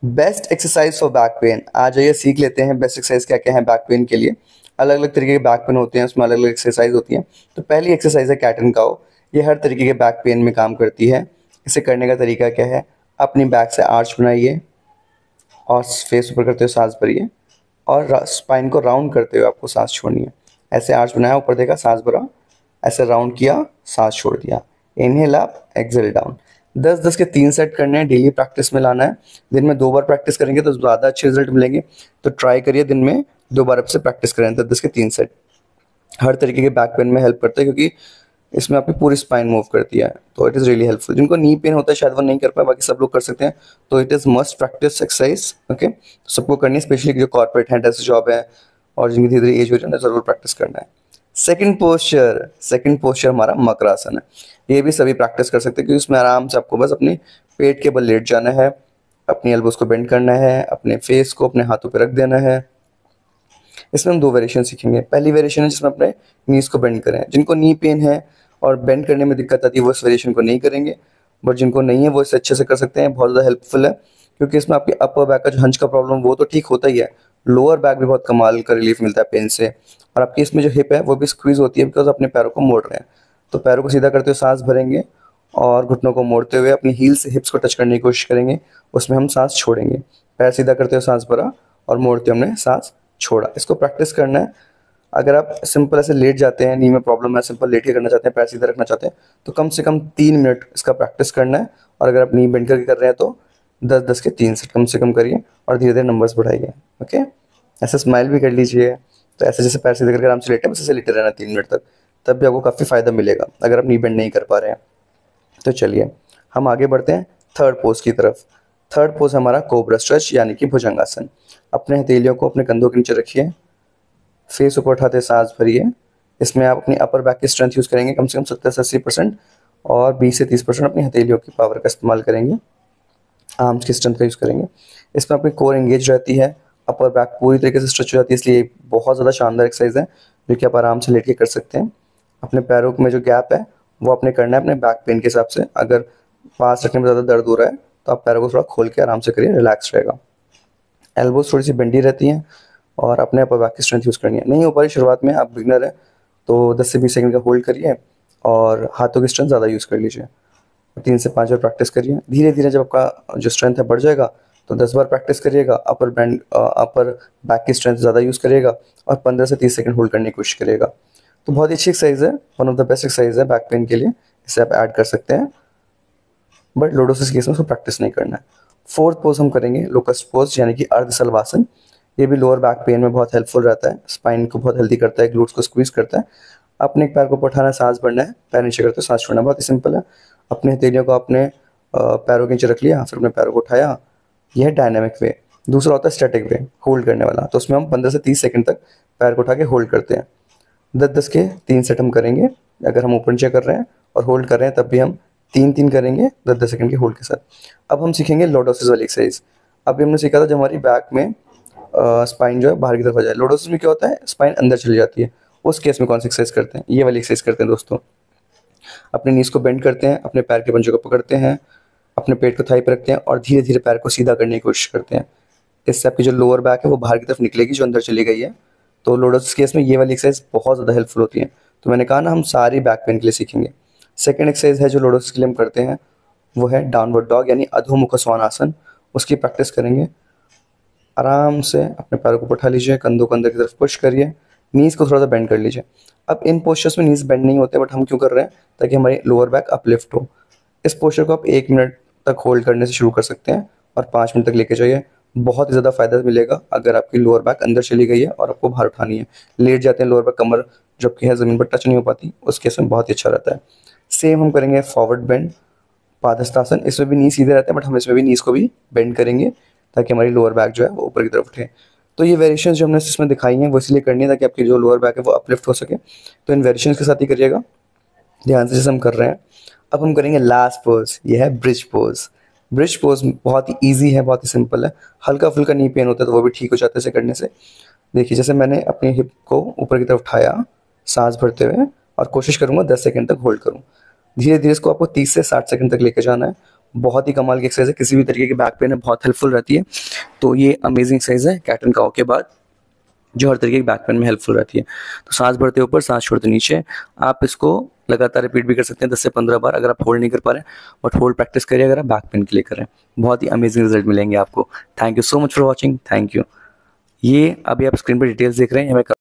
Best exercise for back pain. आ जाइए सीख लेते हैं बेस्ट एक्सरसाइज क्या क्या है बैक पेन के लिए। अलग अलग तरीके के बैक पेन होते हैं, उसमें अलग अलग एक्सरसाइज होती हैं। तो पहली एक्सरसाइज है कैट एंड काउ। ये हर तरीके के बैक पेन में काम करती है। इसे करने का तरीका क्या है, अपनी बैक से आर्च बनाइए और फेस ऊपर करते हुए सांस भरिए और स्पाइन को राउंड करते हुए आपको सांस छोड़नी है। ऐसे आर्च बनाया, ऊपर देखा, सांस भरा, ऐसे राउंड किया, सांस छोड़ दिया। Inhale up, exhale down. 10-10 के 3 सेट करने हैं, डेली प्रैक्टिस में लाना है। दिन में 2 बार प्रैक्टिस करेंगे तो ज़्यादा अच्छे रिजल्ट मिलेंगे। तो ट्राई करिए दिन में 2 बार आपसे प्रैक्टिस करें 10-10 के 3 सेट। हर तरीके के बैक पेन में हेल्प करता है क्योंकि इसमें आपकी पूरी स्पाइन मूव करती है, तो इट इज़ रियली हेल्पफुल। जिनको नी पेन होता है शायद वो नहीं कर पाए, बाकी सब लोग कर सकते हैं। तो it is must practice exercise. Okay, सबको करनी है, स्पेशली जो कॉर्पोरेट है, डेस्क जॉब है और जिनकी धीरे धीरे एज हो रही है, उन्हें ज़रूर प्रैक्टिस करना है। सेकंड पोस्चर हमारा मकरासन है। ये भी सभी प्रैक्टिस कर सकते हैं क्योंकि उसमें आराम से आपको बस अपनी पेट के बल लेट जाना है, अपनी एल्बोज को बेंड करना है, अपने फेस को अपने हाथों पर रख देना है। इसमें हम 2 वेरिएशन सीखेंगे। पहली वेरिएशन है जिसमें अपने नीज को बेंड करें। जिनको नी पेन है और बेंड करने में दिक्कत आती है वो इस वेरिएशन को नहीं करेंगे, बट जिनको नहीं है वो इसे अच्छे से कर सकते हैं। बहुत ज़्यादा हेल्पफुल है क्योंकि इसमें आपकी अपर बैक का जो हंच का प्रॉब्लम वो तो ठीक होता ही है, लोअर बैक भी बहुत कमाल का रिलीफ मिलता है पेन से। और आपकी इसमें जो हिप है वो भी स्क्वीज होती है बिकॉज अपने पैरों को मोड़ रहे हैं। तो पैरों को सीधा करते हुए सांस भरेंगे और घुटनों को मोड़ते हुए अपनी हील से हिप्स को टच करने की कोशिश करेंगे, उसमें हम सांस छोड़ेंगे। पैर सीधा करते हुए सांस भरा और मोड़ते हमने सांस छोड़ा। इसको प्रैक्टिस करना है। अगर आप सिंपल ऐसे लेट जाते हैं, नी में प्रॉब्लम है, सिंपल लेट के करना चाहते हैं, पैर सीधा रखना चाहते हैं, तो कम से कम 3 मिनट इसका प्रैक्टिस करना है। और अगर आप नी बेंड करके कर रहे हैं तो 10-10 के 3 सेट कम से कम करिए और धीरे धीरे नंबर्स बढ़ाइए। ओके, ऐसे स्माइल भी कर लीजिए। तो ऐसे जैसे पैर सीधे करके आराम से लेटे बस ऐसे लेटे रहना 3 मिनट तक, तब भी आपको काफ़ी फ़ायदा मिलेगा अगर आप नी बेंड नहीं कर पा रहे हैं। तो चलिए हम आगे बढ़ते हैं थर्ड पोज की तरफ। थर्ड पोज हमारा कोबरा स्ट्रेच यानी कि भुजंगासन। अपने हथेलियों को अपने कंधों के नीचे रखिए, फेस ऊपर उठाते सांस भरिए। इसमें आप अपनी अपर बैक की स्ट्रेंथ यूज़ करेंगे कम से कम 70 से 80% और 20 से 30% अपनी हथेलियों की पावर का इस्तेमाल करेंगे, आर्म्स की स्ट्रेंथ का यूज़ करेंगे। इसमें अपनी कोर एंगेज रहती है, अपर बैक पूरी तरीके से स्ट्रेच हो जाती है, इसलिए बहुत ज़्यादा शानदार एक्सरसाइज है जो कि आप आराम से लेट के कर सकते हैं। अपने पैरों में जो गैप है वो आपने करना है अपने बैक पेन के हिसाब से। अगर पास रखने में ज़्यादा दर्द हो रहा है तो आप पैरों को थोड़ा खोल के आराम से करिए, रिलैक्स रहेगा। एल्बोज थोड़ी सी बेंडी रहती हैं और अपने अपर बैक की स्ट्रेंथ यूज़ करनी है। नहीं हो पा रही शुरुआत में, आप बिगनर है तो 10 से 20 सेकंड का होल्ड करिए और हाथों की स्ट्रेंथ ज़्यादा यूज़ कर लीजिए। 3 से 5 बार प्रैक्टिस करिए। धीरे धीरे जब आपका जो स्ट्रेंथ है बढ़ जाएगा तो 10 बार प्रैक्टिस करिएगा। अपर बैक की स्ट्रेंथ ज़्यादा यूज़ करिएगा और 15 से 30 सेकंड होल्ड करने की कोशिश करिएगा। तो बहुत ही अच्छी एक्सरसाइज है, one of the best exercise है बैक पेन के लिए। इसे आप ऐड कर सकते हैं, बट लोडोसिस केस में उसको प्रैक्टिस नहीं करना है। फोर्थ पोज हम करेंगे लोकस्ट पोज यानी कि अर्ध सलवासन। ये भी लोअर बैक पेन में बहुत हेल्पफुल रहता है, स्पाइन को बहुत हेल्दी करता है, ग्लूट्स को स्क्वीज करता है। अपने एक पैर को ऊपर उठाना, सांस भरना है, पैर नीचे करते सांस छोड़ना, बहुत ही सिंपल है। अपने हथेलियों को अपने पैरों के नीचे रख लिया, फिर अपने पैरों को उठाया। यह है डायनामिक वे। दूसरा होता है स्टैटिक वे, होल्ड करने वाला। तो उसमें हम 15 से 30 सेकंड तक पैर को उठा के होल्ड करते हैं। 10-10 के 3 सेट हम करेंगे। अगर हम ऊपर नीचे कर रहे हैं और होल्ड कर रहे हैं तब भी हम 3-3 करेंगे 10-10 सेकंड के होल्ड के साथ। अब हम सीखेंगे लोडोसिस वाली एक्सरसाइज। अभी हमने सीखा था जब हमारी बैक में स्पाइन जो है बाहर की तरफ आ जाए। लोडोसिस में क्या होता है, स्पाइन अंदर चली जाती है। उस केस में कौन सी एक्सरसाइज करते हैं, ये वाली एक्सरसाइज करते हैं दोस्तों। अपने नीज को बेंड करते हैं, अपने पैर के पंजों को पकड़ते हैं, अपने पेट को थाई पर रखते हैं और धीरे धीरे पैर को सीधा करने की कोशिश करते हैं। इससे आपकी जो लोअर बैक है वो बाहर की तरफ निकलेगी जो अंदर चली गई है। तो लोडोसिस केस में ये वाली एक्सरसाइज बहुत ज़्यादा हेल्पफुल होती है। तो मैंने कहा ना हम सारी बैक पेन के लिए सीखेंगे। सेकंड एक्सरसाइज है जो लोडोसिस के लिए हम करते हैं वो है डाउनवर्ड डॉग यानी अधोमुख स्वानासन। उसकी प्रैक्टिस करेंगे। आराम से अपने पैरों को उठा लीजिए, कंधों को अंदर की तरफ पुश करिए, नीज को थोड़ा सा बेंड कर लीजिए। अब इन पोस्चर्स में नीज बेंड नहीं होते, बट हम क्यों कर रहे हैं, ताकि हमारी लोअर बैक अपलिफ्ट हो। इस पोस्चर को आप 1 मिनट तक होल्ड करने से शुरू कर सकते हैं और 5 मिनट तक लेके जाइए। बहुत ही ज़्यादा फायदा मिलेगा अगर आपकी लोअर बैक अंदर चली गई है और आपको बाहर उठानी है। लेट जाते हैं लोअर बैक, कमर जबकि है ज़मीन पर टच नहीं हो पाती, उस केस में बहुत ही अच्छा रहता है। सेम हम करेंगे फॉरवर्ड बेंड पादहस्तासन। इसमें भी नी सीधे रहते हैं, बट हम इसमें भी नीज को भी बेंड करेंगे ताकि हमारी लोअर बैक जो है वो ऊपर की तरफ उठे। तो ये वेरिएशंस जो हमने इसमें दिखाई हैं वो इसलिए करनी है ताकि आपकी जो लोअर बैक है वो अपलिफ्ट हो सके। तो इन वेरिएशंस के साथ ही करिएगा ध्यान से जैसे हम कर रहे हैं। अब हम करेंगे लास्ट पोज, ये है ब्रिज पोज। ब्रिज पोज बहुत ही ईजी है, बहुत ही सिंपल है। हल्का फुल्का नी पेन होता है तो वो भी ठीक हो जाता है इसे करने से। देखिए जैसे मैंने अपनी हिप को ऊपर की तरफ उठाया सांस भरते हुए और कोशिश करूँगा 10 सेकंड तक होल्ड करूँ। धीरे धीरे इसको आपको 30 से 60 सेकंड तक लेके जाना है बहुत ही कमाल की एक्सरसाइज है, किसी भी तरीके की बैक पेन है बहुत हेल्पफुल रहती है। तो ये अमेजिंग एक्सरसाइज है कैट एंड काउ के बाद, जो हर तरीके की बैक पेन में हेल्पफुल रहती है। तो सांस भरते ऊपर, सांस छोड़ते नीचे। आप इसको लगातार रिपीट भी कर सकते हैं 10 से 15 बार अगर आप होल्ड नहीं कर पा रहे हैं, बट होल्ड प्रैक्टिस करिए अगर आप बैक पेन के लिए कर रहे हैं। बहुत ही अमेजिंग रिजल्ट मिलेंगे आपको। Thank you so much for watching, thank you. ये अभी आप स्क्रीन पर डिटेल्स देख रहे हैं, हमें